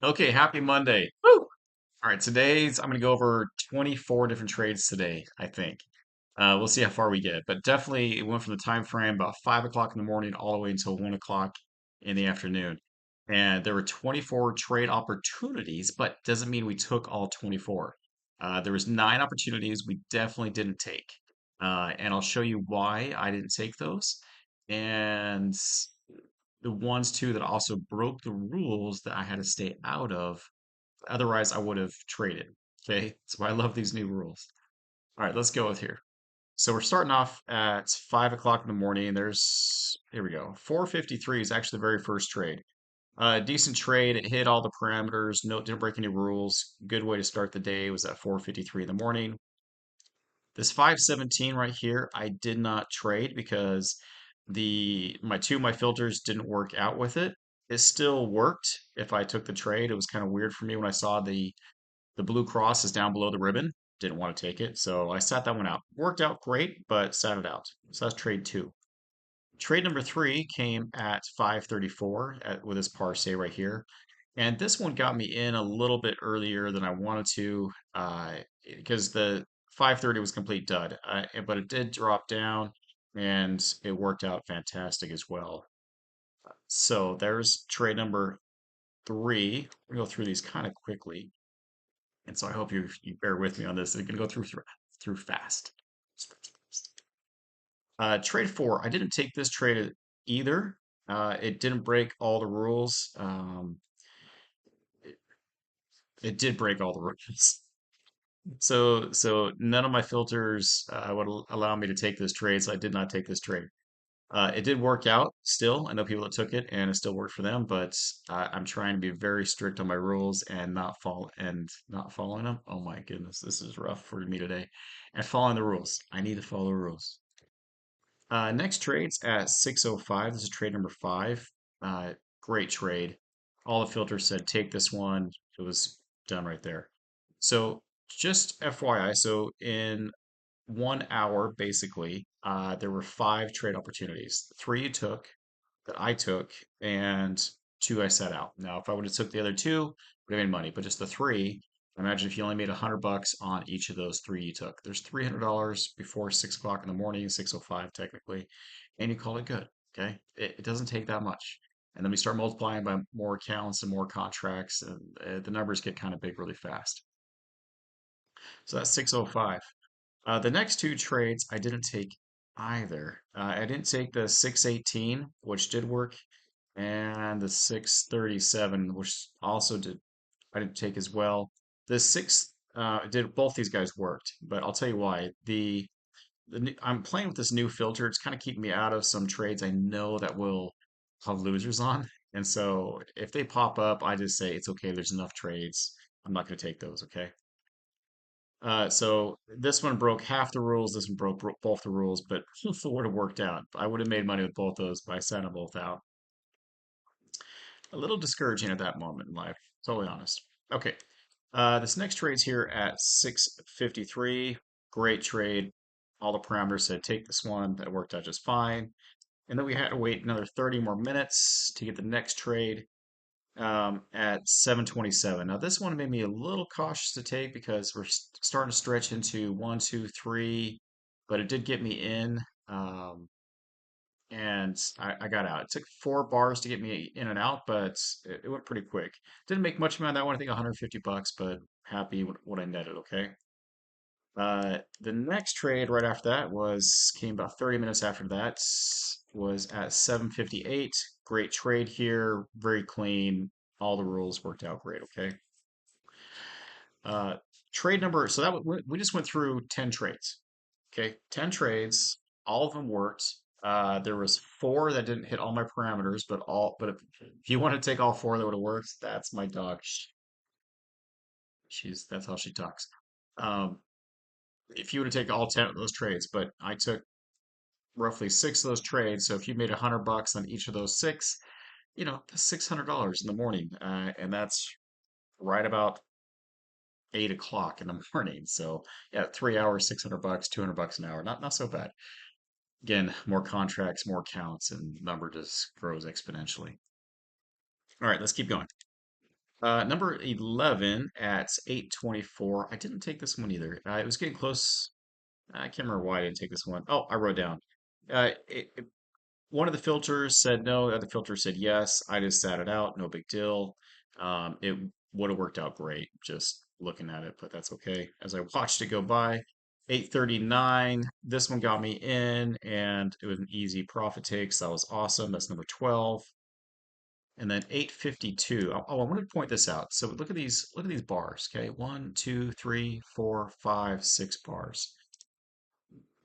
Okay, happy Monday. Woo! All right, I'm going to go over 24 different trades today, I think. We'll see how far we get, but definitely it went from the time frame about 5 o'clock in the morning all the way until 1 o'clock in the afternoon. And there were 24 trade opportunities, but doesn't mean we took all 24. There was 9 opportunities we definitely didn't take. And I'll show you why I didn't take those. And the ones too that also broke the rules that I had to stay out of. Otherwise, I would have traded. Okay, so I love these new rules. All right, let's go with here. So we're starting off at 5 o'clock in the morning. Here we go. 4:53 is actually the very first trade. Decent trade. It hit all the parameters. No, didn't break any rules. Good way to start the day was at 4:53 in the morning. This 517 right here, I did not trade because my filters didn't work out with it. It still worked if I took the trade. It was kind of weird for me when I saw the blue cross is down below the ribbon. Didn't want to take it, so I sat that one out. Worked out great, but sat it out. So that's trade two. Trade number three came at 534 with this parse right here. And this one got me in a little bit earlier than I wanted to because the 530 was complete dud. But it did drop down and it worked out fantastic as well. So there's trade number three. We're going to go through these kind of quickly. And so I hope you bear with me on this. It's going to go through fast. Trade four. I didn't take this trade either. It didn't break all the rules. It, it did break all the rules. So none of my filters would allow me to take this trade, so I did not take this trade. It did work out still. I know people that took it and it still worked for them, but I'm trying to be very strict on my rules and not following them. Oh my goodness, this is rough for me today. And following the rules. I need to follow the rules. Next trade's at 6:05. This is trade number five. Great trade. All the filters said take this one. It was done right there. So just FYI, so in 1 hour, basically, there were five trade opportunities. Three you took, that I took, and two I set out. Now, if I would have took the other two, would have made money, but just the three. Imagine if you only made $100 on each of those three you took. There's $300 before 6 o'clock in the morning, 6:05 technically, and you call it good. Okay, it doesn't take that much. And then we start multiplying by more accounts and more contracts, and the numbers get kind of big really fast. So that's 6:05. The next two trades I didn't take either. I didn't take the 618, which did work, and the 637, which also did. I didn't take as well. The six did both these guys worked, but I'll tell you why. I'm playing with this new filter. It's kind of keeping me out of some trades I know that will have losers on. And so if they pop up, I just say it's okay. There's enough trades. I'm not going to take those. Okay. So this one broke half the rules. This one broke both the rules, but if it would have worked out, I would have made money with both those, but I sent them both out. A little discouraging at that moment in life, totally honest. Okay, this next trade's here at 6:53. Great trade. All the parameters said take this one. That worked out just fine. And then we had to wait another 30 more minutes to get the next trade at 7:27. Now this one made me a little cautious to take because we're starting to stretch into one, two, three, but it did get me in, and I got out. It took 4 bars to get me in and out, but it went pretty quick. Didn't make much money on that one. I think $150, but happy with what I netted. Okay. The next trade right after that came about 30 minutes after that, was at 7:58. Great trade here, very clean. All the rules worked out great. Okay. Uh, Trade number. So we just went through 10 trades. Okay, 10 trades. All of them worked. There was four that didn't hit all my parameters, but if you want to take all four that would have worked, that's my dog. That's how she talks. Um, if you would have taken all 10 of those trades, but I took roughly six of those trades. So if you made $100 on each of those six, that's $600 in the morning, and that's right about 8 o'clock in the morning. So yeah, 3 hours, $600, $200 an hour, not so bad. Again, more contracts, more counts, and the number just grows exponentially. All right, let's keep going. Number 11 at 824. I didn't take this one either. It was getting close. I can't remember why I didn't take this one. Oh, I wrote down. One of the filters said no, the other filter said yes. I just sat it out, no big deal. It would have worked out great just looking at it, but that's okay. As I watched it go by, 839, this one got me in, and it was an easy profit take, so that was awesome. That's number 12. And then 852. Oh, I wanted to point this out. So look at these bars. Okay, one, two, three, four, five, 6 bars.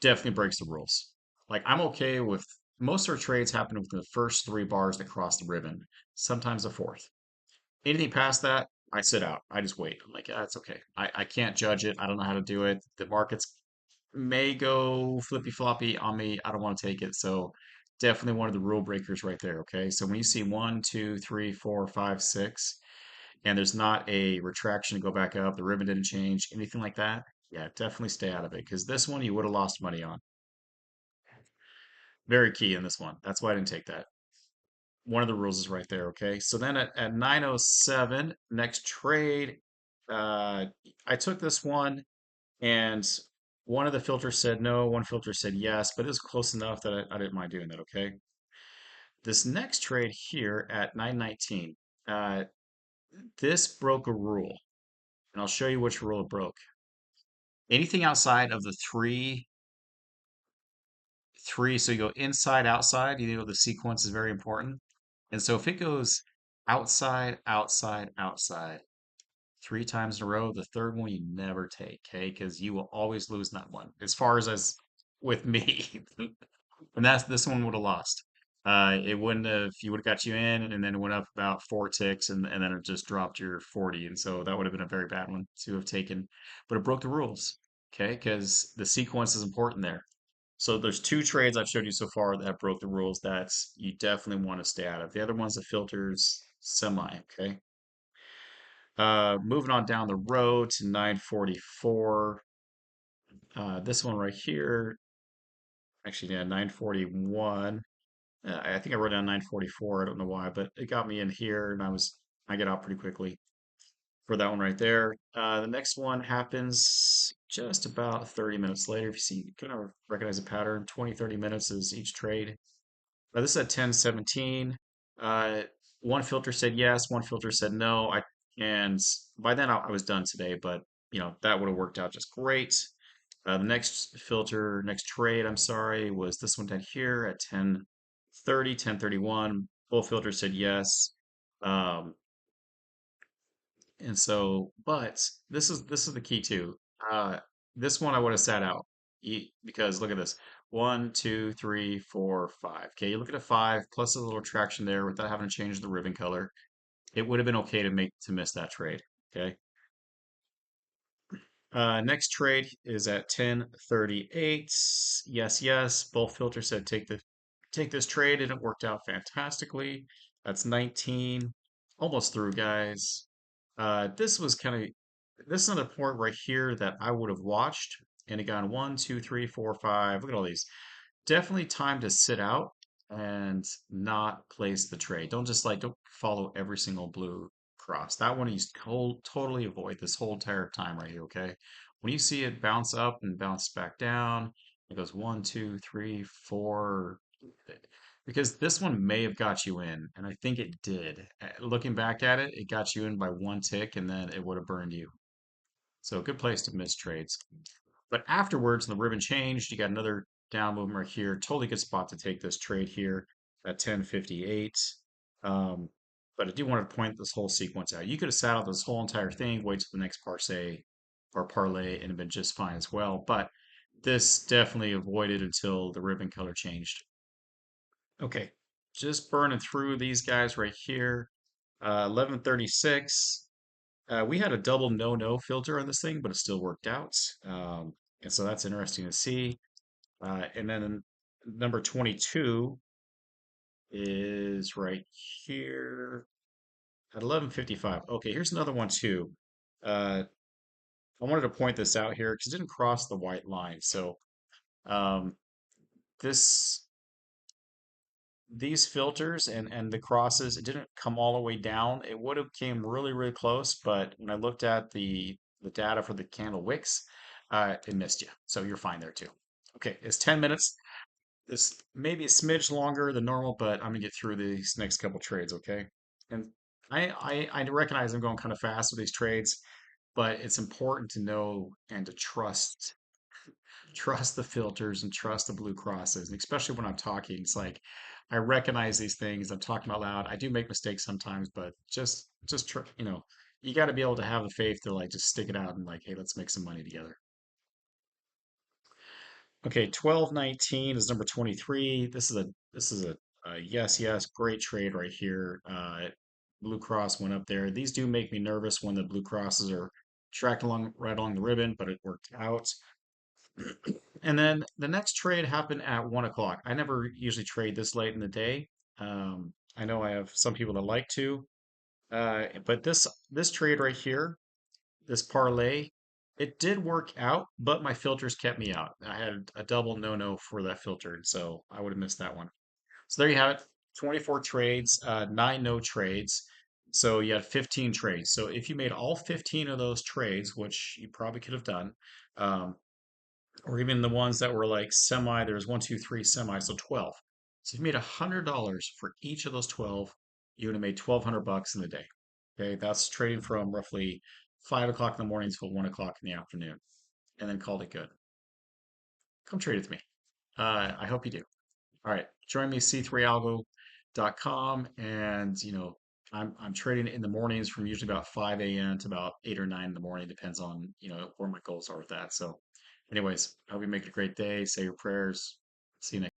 Definitely breaks the rules. Like I'm okay with most of our trades happening within the first 3 bars that cross the ribbon, sometimes the fourth. Anything past that, I sit out. I just wait. I'm like, yeah, it's okay. I can't judge it. I don't know how to do it. The markets may go flippy floppy on me. I don't want to take it. So definitely one of the rule breakers right there. Okay. So when you see one, two, three, four, five, six, and there's not a retraction to go back up, the ribbon didn't change, anything like that, yeah, definitely stay out of it because this one you would have lost money on. Very key in this one. That's why I didn't take that. One of the rules is right there, okay? So then at 907, next trade, uh, I took this one and one of the filters said no, one filter said yes, but it was close enough that I didn't mind doing that, okay? This next trade here at 919, uh, this broke a rule, and I'll show you which rule it broke. Anything outside of the three, so you go inside, outside, you know the sequence is very important. And so if it goes outside, outside, outside 3 times in a row, the third one you never take, okay? Because you will always lose that one. As far as with me, and that's this one would have lost. It wouldn't have. You would have got you in, and then it went up about 4 ticks, and then it just dropped your 40, and so that would have been a very bad one to have taken. But it broke the rules, okay? Because the sequence is important there. So there's 2 trades I've showed you so far that broke the rules that you definitely want to stay out of. The other one's the filters semi, okay? Moving on down the road to 944. This one right here, actually, yeah, 941. I think I wrote down 944. I don't know why, but it got me in here, and I get out pretty quickly for that one right there. The next one happens just about 30 minutes later. If you see, you kind of recognize a pattern. 20, 30 minutes is each trade. This is at 10:17. Uh, one filter said yes, one filter said no. And by then I was done today, but that would have worked out just great. The next filter, next trade, I'm sorry, was this one down here at 10:30, 10:31. Both filters said yes. Um, and so, but this is the key too. Uh, this one I would have sat out because look at this. One, two, three, four, five. Okay, you look at a five plus a little traction there without having to change the ribbon color. It would have been okay to miss that trade. Okay. Next trade is at 10:38. Yes, yes. Both filters said take this trade, and it worked out fantastically. That's 19. Almost through, guys. This was kind of this is another point right here that I would have watched, and it gone one, two, three, four, five. Look at all these. Definitely time to sit out and not place the trade. Don't follow every single blue cross. That one you totally avoid this whole entire time right here, okay? When you see it bounce up and bounce back down, it goes one, two, three, four, because this one may have got you in, and I think it did. Looking back at it, it got you in by 1 tick, and then it would have burned you. So a good place to miss trades. But afterwards, the ribbon changed. You got another down movement right here. Totally good spot to take this trade here at 10:58. Um, but I do want to point this whole sequence out. You could have sat out this whole entire thing, wait till the next parse or parlay, and have been just fine as well. But this definitely avoided until the ribbon color changed. Okay, just burning through these guys right here. 11:36. We had a double no-no filter on this thing, but it still worked out. And so that's interesting to see. And then number 22 is right here at 11:55. Okay, here's another one too. Uh, I wanted to point this out here because it didn't cross the white line. So um, this these filters and the crosses, it didn't come all the way down. It would have came really close, but when I looked at the data for the candle wicks, it missed you. So you're fine there too. Okay, it's 10 minutes. This may be a smidge longer than normal, but I'm gonna get through these next couple trades, okay? And I recognize I'm going kind of fast with these trades, but it's important to know and to trust the filters and trust the blue crosses, and especially when I'm talking. It's like I recognize these things. I'm talking out loud. I do make mistakes sometimes, but you got to be able to have the faith to like just stick it out and like, hey, let's make some money together. Okay, 1219 is number 23. This is a yes, great trade right here. Blue Cross went up there. These do make me nervous when the blue crosses are tracked along right along the ribbon, but it worked out. And then the next trade happened at 1 o'clock. I never usually trade this late in the day. I know I have some people that like to, but this trade right here, this parlay, it did work out, but my filters kept me out. I had a double no-no for that filter, so I would have missed that one. So there you have it. 24 trades, nine no trades. So you had 15 trades. So if you made all 15 of those trades, which you probably could have done, um, or even the ones that were like semi, there's one, two, three semi, so 12. So if you made $100 for each of those 12, you would have made 1,200 bucks in the day. Okay, that's trading from roughly 5 o'clock in the morning till 1 o'clock in the afternoon, and then called it good. Come trade with me. I hope you do. All right, join me c3algo.com, and I'm trading in the mornings from usually about 5 a.m. to about 8 or 9 in the morning, depends on where my goals are with that. So, anyways, I hope you make it a great day. Say your prayers. See you next.